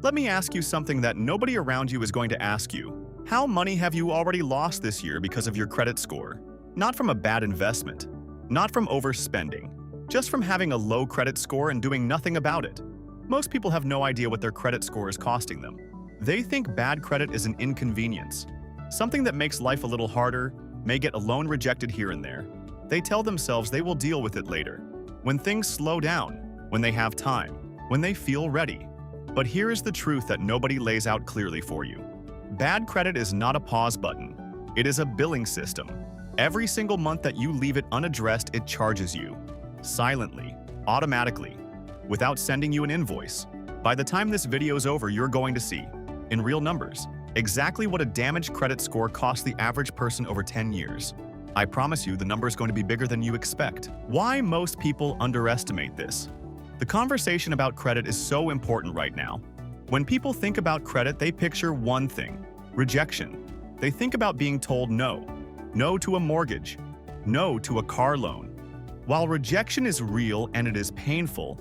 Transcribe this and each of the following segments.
Let me ask you something that nobody around you is going to ask you. How money have you already lost this year because of your credit score? Not from a bad investment, not from overspending, just from having a low credit score and doing nothing about it. Most people have no idea what their credit score is costing them. They think bad credit is an inconvenience, something that makes life a little harder, may get a loan rejected here and there. They tell themselves they will deal with it later, when things slow down, when they have time, when they feel ready. But here is the truth that nobody lays out clearly for you. Bad credit is not a pause button. It is a billing system. Every single month that you leave it unaddressed, it charges you. Silently, automatically, without sending you an invoice. By the time this video is over, you're going to see, in real numbers, exactly what a damaged credit score costs the average person over 10 years. I promise you the number is going to be bigger than you expect. Why most people underestimate this? The conversation about credit is so important right now. When people think about credit, they picture one thing: rejection. They think about being told no. No to a mortgage. No to a car loan. While rejection is real and it is painful,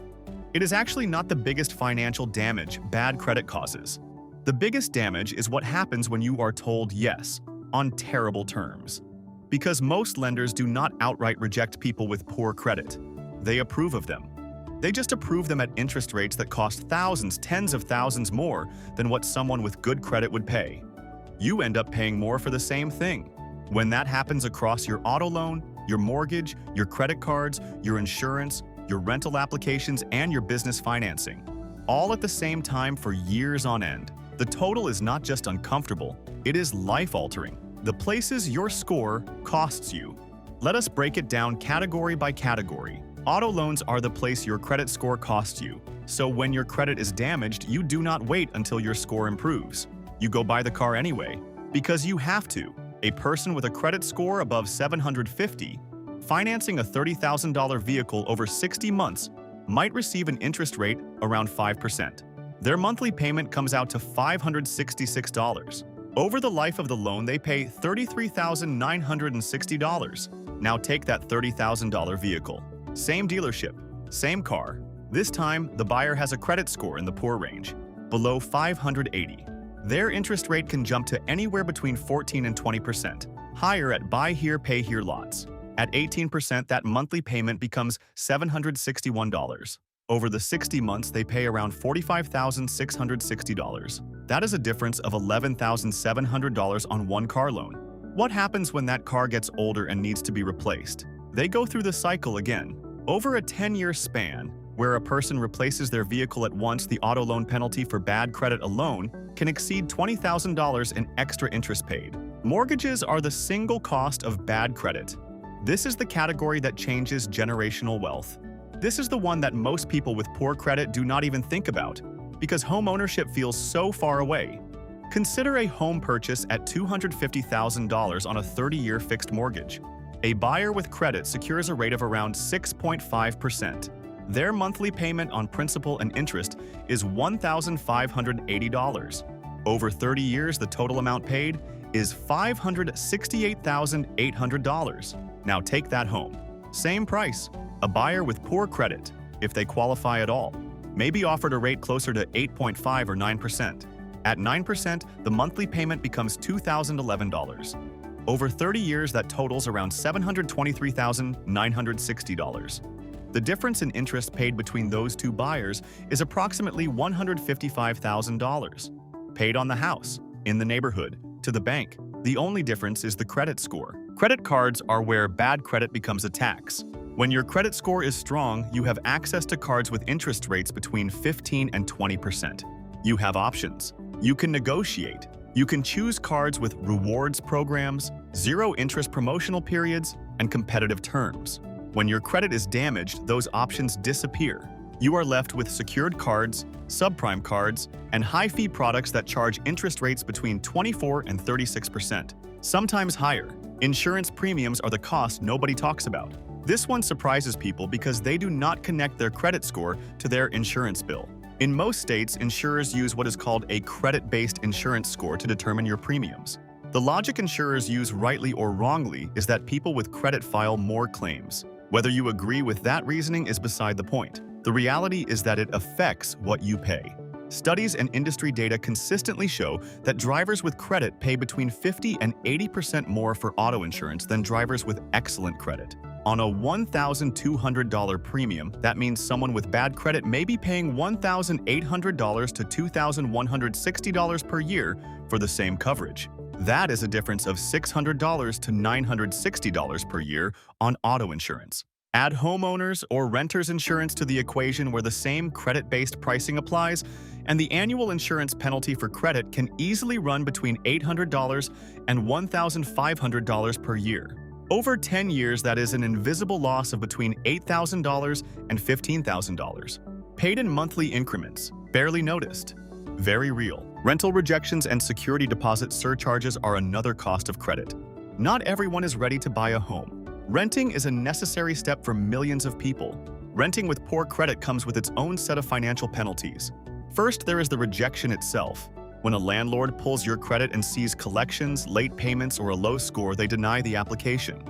it is actually not the biggest financial damage bad credit causes. The biggest damage is what happens when you are told yes, on terrible terms. Because most lenders do not outright reject people with poor credit. They approve of them. They just approve them at interest rates that cost thousands, tens of thousands more than what someone with good credit would pay. You end up paying more for the same thing. When that happens across your auto loan, your mortgage, your credit cards, your insurance, your rental applications, and your business financing, all at the same time for years on end, the total is not just uncomfortable, it is life-altering. The places your score costs you. Let us break it down category by category. Auto loans are the place your credit score costs you. So when your credit is damaged, you do not wait until your score improves. You go buy the car anyway, because you have to. A person with a credit score above 750, financing a $30,000 vehicle over 60 months, might receive an interest rate around 5%. Their monthly payment comes out to $566. Over the life of the loan, they pay $33,960. Now take that $30,000 vehicle. Same dealership, same car. This time, the buyer has a credit score in the poor range, below 580. Their interest rate can jump to anywhere between 14 and 20%, higher at buy here, pay here lots. At 18%, that monthly payment becomes $761. Over the 60 months, they pay around $45,660. That is a difference of $11,700 on one car loan. What happens when that car gets older and needs to be replaced? They go through the cycle again. Over a 10-year span, where a person replaces their vehicle at once, the auto loan penalty for bad credit alone can exceed $20,000 in extra interest paid. Mortgages are the single cost of bad credit. This is the category that changes generational wealth. This is the one that most people with poor credit do not even think about, because home ownership feels so far away. Consider a home purchase at $250,000 on a 30-year fixed mortgage. A buyer with credit secures a rate of around 6.5%. Their monthly payment on principal and interest is $1,580. Over 30 years, the total amount paid is $568,800. Now take that home. Same price. A buyer with poor credit, if they qualify at all, may be offered a rate closer to 8.5 or 9%. At 9%, the monthly payment becomes $2,011. Over 30 years, that totals around $723,960. The difference in interest paid between those two buyers is approximately $155,000. Paid on the house, in the neighborhood, to the bank. The only difference is the credit score. Credit cards are where bad credit becomes a tax. When your credit score is strong, you have access to cards with interest rates between 15 and 20%. You have options. You can negotiate. You can choose cards with rewards programs, zero interest promotional periods, and competitive terms. When your credit is damaged, those options disappear. You are left with secured cards, subprime cards, and high-fee products that charge interest rates between 24 and 36%, sometimes higher. Insurance premiums are the cost nobody talks about. This one surprises people because they do not connect their credit score to their insurance bill. In most states, insurers use what is called a credit-based insurance score to determine your premiums. The logic insurers use, rightly or wrongly, is that people with credit file more claims. Whether you agree with that reasoning is beside the point. The reality is that it affects what you pay. Studies and industry data consistently show that drivers with credit pay between 50 and 80% more for auto insurance than drivers with excellent credit. On a $1,200 premium, that means someone with bad credit may be paying $1,800 to $2,160 per year for the same coverage. That is a difference of $600 to $960 per year on auto insurance. Add homeowners or renters insurance to the equation where the same credit-based pricing applies, and the annual insurance penalty for credit can easily run between $800 and $1,500 per year. Over 10 years, that is an invisible loss of between $8,000 and $15,000. Paid in monthly increments, barely noticed. Very real. Rental rejections and security deposit surcharges are another cost of credit. Not everyone is ready to buy a home. Renting is a necessary step for millions of people. Renting with poor credit comes with its own set of financial penalties. First, there is the rejection itself. When a landlord pulls your credit and sees collections, late payments, or a low score, they deny the application.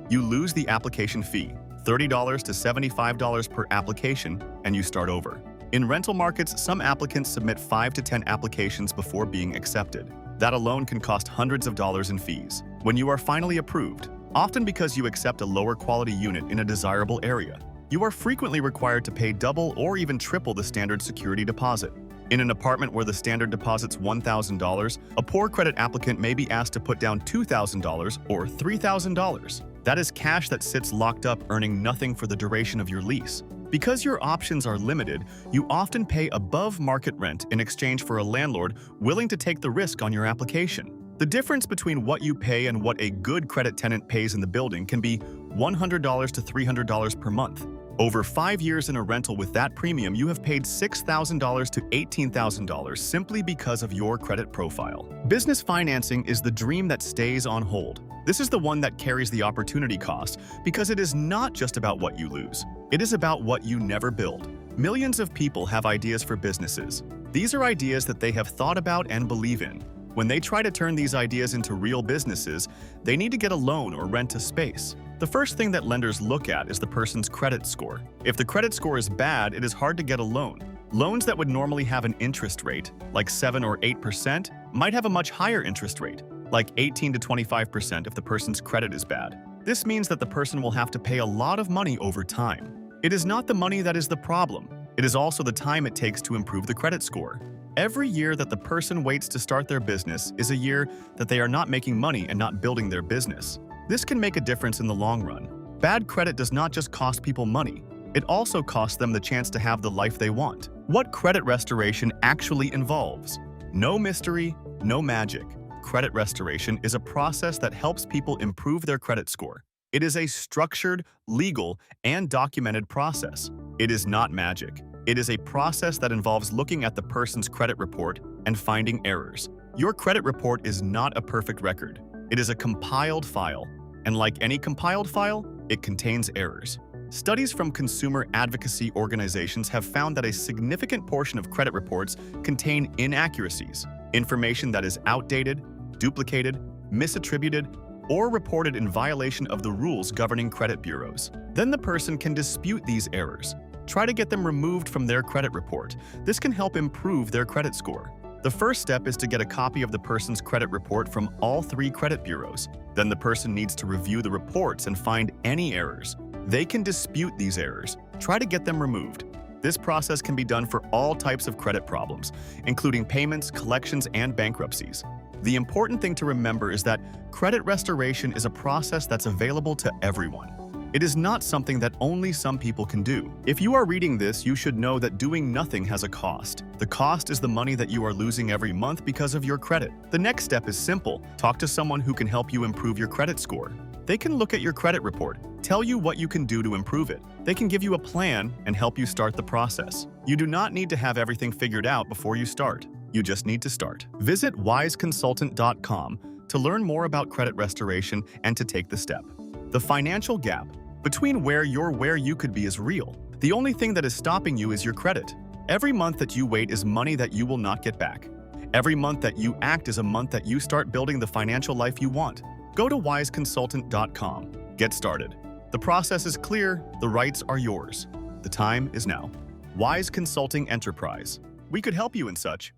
You lose the application fee, $30 to $75 per application, and you start over. In rental markets, some applicants submit 5 to 10 applications before being accepted. That alone can cost hundreds of dollars in fees. When you are finally approved, often because you accept a lower quality unit in a desirable area, you are frequently required to pay double or even triple the standard security deposit. In an apartment where the standard deposit's $1,000, a poor credit applicant may be asked to put down $2,000 or $3,000. That is cash that sits locked up, earning nothing for the duration of your lease. Because your options are limited, you often pay above market rent in exchange for a landlord willing to take the risk on your application. The difference between what you pay and what a good credit tenant pays in the building can be $100 to $300 per month. Over 5 years in a rental with that premium, you have paid $6,000 to $18,000 simply because of your credit profile. Business financing is the dream that stays on hold. This is the one that carries the opportunity cost because it is not just about what you lose. It is about what you never build. Millions of people have ideas for businesses. These are ideas that they have thought about and believe in. When they try to turn these ideas into real businesses, they need to get a loan or rent a space. The first thing that lenders look at is the person's credit score. If the credit score is bad, it is hard to get a loan. Loans that would normally have an interest rate, like 7 or 8%, might have a much higher interest rate, like 18 to 25% if the person's credit is bad. This means that the person will have to pay a lot of money over time. It is not the money that is the problem. It is also the time it takes to improve the credit score. Every year that the person waits to start their business is a year that they are not making money and not building their business. This can make a difference in the long run. Bad credit does not just cost people money, it also costs them the chance to have the life they want. What credit restoration actually involves? No mystery, no magic. Credit restoration is a process that helps people improve their credit score. It is a structured, legal, and documented process. It is not magic. It is a process that involves looking at the person's credit report and finding errors. Your credit report is not a perfect record. It is a compiled file, and like any compiled file, it contains errors. Studies from consumer advocacy organizations have found that a significant portion of credit reports contain inaccuracies, information that is outdated, duplicated, misattributed, or reported in violation of the rules governing credit bureaus. Then the person can dispute these errors. Try to get them removed from their credit report. This can help improve their credit score. The first step is to get a copy of the person's credit report from all 3 credit bureaus. Then the person needs to review the reports and find any errors. They can dispute these errors. Try to get them removed. This process can be done for all types of credit problems, including payments, collections, and bankruptcies. The important thing to remember is that credit restoration is a process that's available to everyone. It is not something that only some people can do. If you are reading this, you should know that doing nothing has a cost. The cost is the money that you are losing every month because of your credit. The next step is simple. Talk to someone who can help you improve your credit score. They can look at your credit report, tell you what you can do to improve it. They can give you a plan and help you start the process. You do not need to have everything figured out before you start. You just need to start. Visit 𝐲𝑒consultant.com to learn more about credit restoration and to take the step. The financial gap between where you could be is real. The only thing that is stopping you is your credit. Every month that you wait is money that you will not get back. Every month that you act is a month that you start building the financial life you want. Go to 𝐲𝑒consultant.com. Get started. The process is clear. The rights are yours. The time is now. 𝐲𝑒 Consulting Enterprise. We could help you in such.